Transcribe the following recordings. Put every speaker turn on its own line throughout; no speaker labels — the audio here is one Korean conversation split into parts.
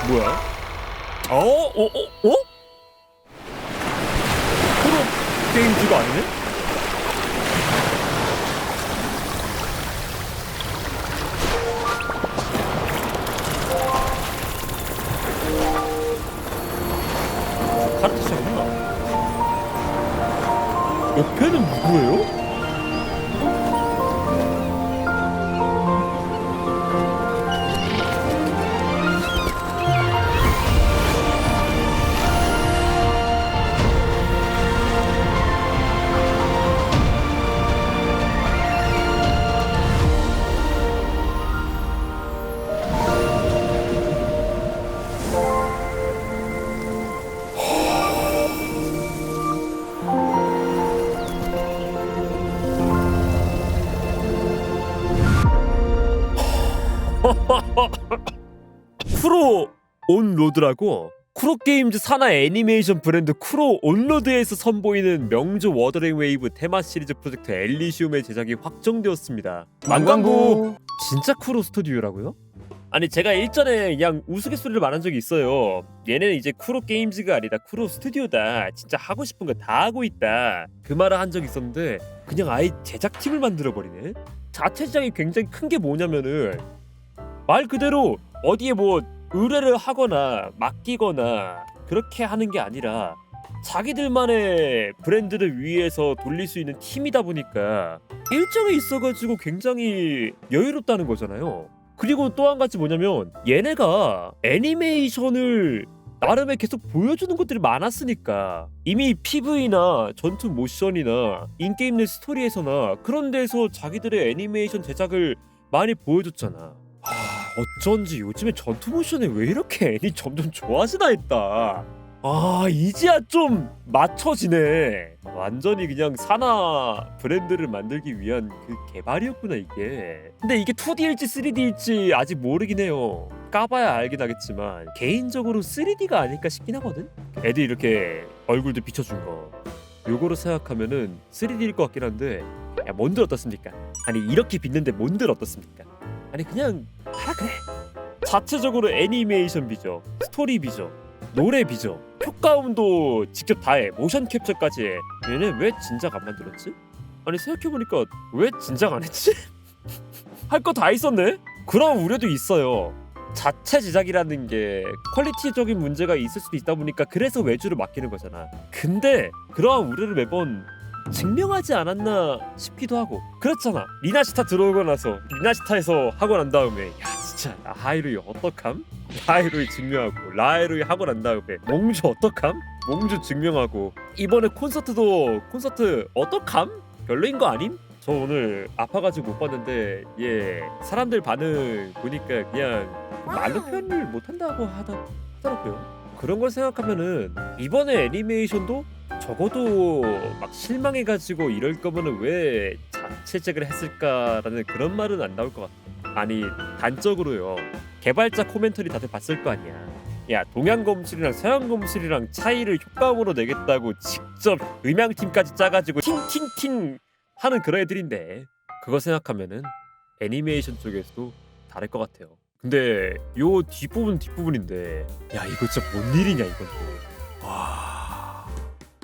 뭐야? 어? 프로 게임즈가 아니네? 카르트샤구나. 옆에는 누구예요? 쿠로 온로드라고 쿠로게임즈 산하 애니메이션 브랜드 쿠로 온로드에서 선보이는 명조 워더링 웨이브 테마 시리즈 프로젝트 엘리시움의 제작이 확정되었습니다. 만광부 진짜 쿠로 스튜디오라고요? 아니 제가 일전에 그냥 우스갯소리를 말한 적이 있어요. 얘네는 이제 쿠로 게임즈가 아니다 쿠로 스튜디오다, 진짜 하고 싶은 거 다 하고 있다, 그 말을 한 적이 있었는데 그냥 아예 제작팀을 만들어버리네. 자체 제작이 굉장히 큰 게 뭐냐면은 말 그대로 어디에 뭐 의뢰를 하거나 맡기거나 그렇게 하는 게 아니라 자기들만의 브랜드를 위해서 돌릴 수 있는 팀이다 보니까 일정에 있어가지고 굉장히 여유롭다는 거잖아요. 그리고 또 한 가지 뭐냐면 얘네가 애니메이션을 나름의 계속 보여주는 것들이 많았으니까 이미 PV나 전투 모션이나 인게임 내 스토리에서나 그런 데서 자기들의 애니메이션 제작을 많이 보여줬잖아. 어쩐지 요즘에 전투 모션에 왜 이렇게 애니 점점 좋아지나 했다. 이제야 좀 맞춰지네. 완전히 그냥 산하 브랜드를 만들기 위한 그 개발이었구나 이게. 근데 이게 2D일지 3D일지 아직 모르긴 해요. 까봐야 알긴 하겠지만 개인적으로 3D가 아닐까 싶긴 하거든. 애들이 이렇게 얼굴도 비춰준 거 요거로 생각하면은 3D일 것 같긴 한데, 야 뭔들 어떻습니까? 아니 이렇게 빛는데 뭔들 어떻습니까? 아니 그냥 하라 그래. 자체적으로 애니메이션 비죠, 스토리 비죠, 노래 비죠, 효과음도 직접 다해, 모션 캡처까지 해. 얘네 왜 진작 안 만들었지? 아니 생각해보니까 왜 진작 안 했지? 할 거 다 있었네? 그런 우려도 있어요. 자체 제작이라는 게 퀄리티적인 문제가 있을 수도 있다 보니까 그래서 외주를 맡기는 거잖아. 근데 그러한 우려를 매번 증명하지 않았나 싶기도 하고. 그렇잖아, 리나시타 들어오고 나서 리나시타에서 하고 난 다음에 야 진짜 라이루이 어떡함? 라이루이 증명하고, 라이루이 하고 난 다음에 몽주 어떡함? 몽주 증명하고, 이번에 콘서트 어떡함? 별로인 거 아님? 저 오늘 아파가지고 못 봤는데 사람들 반응 보니까 그냥 말로 표현을 못한다고 하더라고요. 그런 걸 생각하면은 이번에 애니메이션도 적어도 막 실망해가지고 이럴 거면은 왜 자체 제작을 했을까라는 그런 말은 안 나올 것 같아. 아니 단적으로요, 개발자 코멘터리 다들 봤을 거 아니야. 야 동양검술이랑 서양검술이랑 차이를 효과음으로 내겠다고 직접 음향팀까지 짜가지고 팅팅팅 하는 그런 애들인데, 그거 생각하면은 애니메이션 쪽에서도 다를 것 같아요. 근데 요 뒷부분인데 야 이거 진짜 뭔 일이냐 이건 또. 와,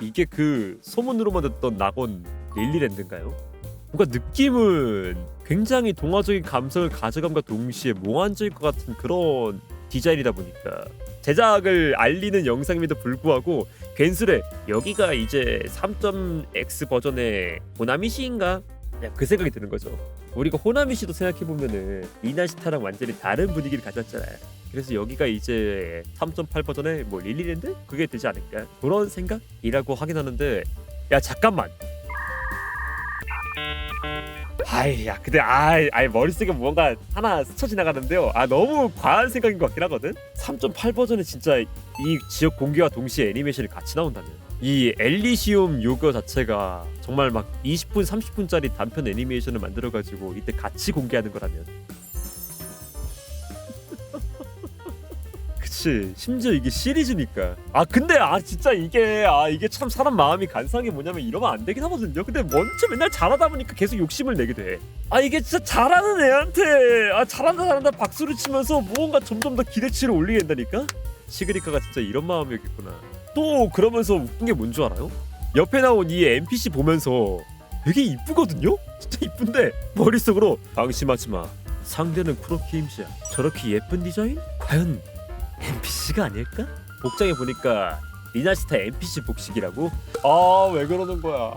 이게 그 소문으로만 듣던 낙원 릴리랜드인가요? 뭔가 느낌은 굉장히 동화적인 감성을 가져감과 동시에 몽환적일 것 같은 그런 디자인이다 보니까 제작을 알리는 영상임에도 불구하고 괜스레 여기가 이제 3.X 버전의 호나미시인가? 그 생각이 드는 거죠. 우리가 호나미시도 생각해보면은 이나시타랑 완전히 다른 분위기를 가졌잖아요. 그래서 여기가 이제 3.8 버전의 뭐 릴리랜드? 그게 되지 않을까? 그런 생각이라고 하긴 하는데, 야 잠깐만. 야 근데 머릿속에 뭔가 하나 스쳐 지나가는데요. 너무 과한 생각인 것 같긴 하거든. 3.8 버전에 진짜 이 지역 공개와 동시에 애니메이션이 같이 나온다면, 이 엘리시움 요거 자체가 정말 막 20분 30분짜리 단편 애니메이션을 만들어가지고 이때 같이 공개하는 거라면 그 그치. 심지어 이게 시리즈니까. 근데 진짜 이게 참 사람 마음이 간사한 게 뭐냐면 이러면 안 되긴 하거든요. 근데 먼저 맨날 잘하다 보니까 계속 욕심을 내게 돼. 이게 진짜 잘하는 애한테 잘한다 박수를 치면서 무언가 점점 더 기대치를 올리게 된다니까. 시그니카가 진짜 이런 마음이었겠구나. 또 그러면서 웃긴 게 뭔 줄 알아요? 옆에 나온 이 NPC 보면서 되게 이쁘거든요? 진짜 이쁜데 머릿속으로 방심하지 마. 상대는 프로게임즈야. 저렇게 예쁜 디자인? 과연 NPC가 아닐까? 복장에 보니까 리나시타 NPC 복식이라고? 왜 그러는 거야?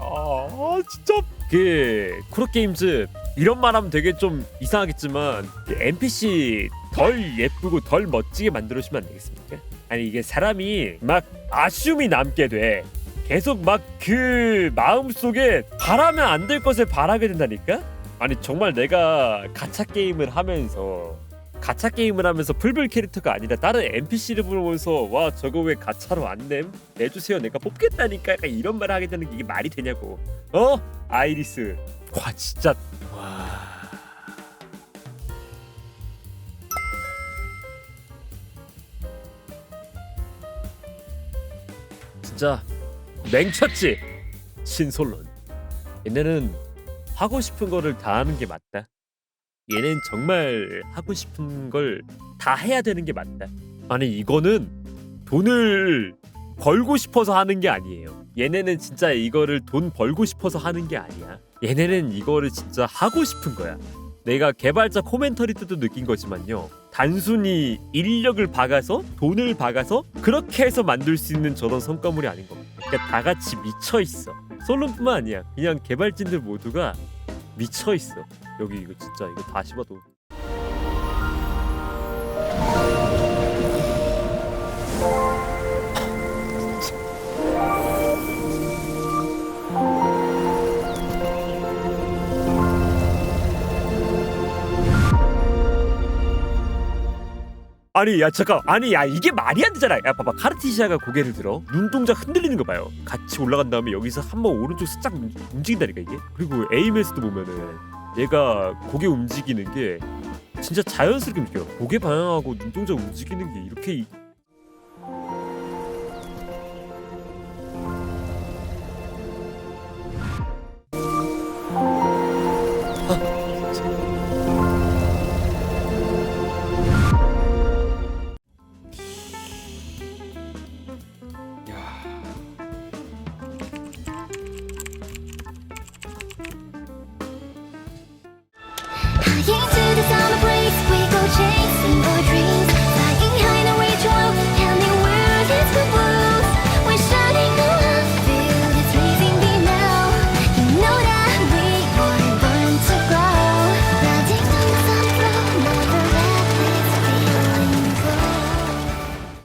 진짜 그 프로게임즈 이런 말하면 되게 좀 이상하겠지만 NPC 덜 예쁘고 덜 멋지게 만들어주면 안 되겠습니까? 아니 이게 사람이 막 아쉬움이 남게 돼. 계속 막 그 마음속에 바라면 안 될 것을 바라게 된다니까? 아니 정말 내가 가챠 게임을 하면서 풀빌 캐릭터가 아니라 다른 NPC를 보면서 와 저거 왜 가챠로 안 냄? 내주세요 내가 뽑겠다니까 약간 이런 말을 하게 되는 게 이게 말이 되냐고. 아이리스 와 진짜 와 진짜 맹쳤지. 신솔론 얘네는 하고 싶은 거를 다 하는 게 맞다. 얘는 정말 하고 싶은 걸 다 해야 되는 게 맞다. 아니 이거는 돈을 벌고 싶어서 하는 게 아니에요. 얘네는 진짜 이거를 돈 벌고 싶어서 하는 게 아니야. 얘네는 이거를 진짜 하고 싶은 거야. 내가 개발자 코멘터리 때도 느낀 거지만요. 단순히 인력을 박아서 돈을 박아서 그렇게 해서 만들 수 있는 저런 성과물이 아닌 겁니다. 그러니까 다 같이 미쳐 있어. 솔론뿐만 아니야. 그냥 개발진들 모두가 미쳐 있어. 여기 이거 진짜 이거 다시 봐도. 아니 잠깐 이게 말이 안 되잖아. 봐봐 카르티시아가 고개를 들어 눈동자 흔들리는 거 봐요. 같이 올라간 다음에 여기서 한번 오른쪽 살짝 움직인다니까 이게. 그리고 에임에서도 보면은 얘가 고개 움직이는 게 진짜 자연스럽게 움직여. 고개 방향하고 눈동자 움직이는 게 이렇게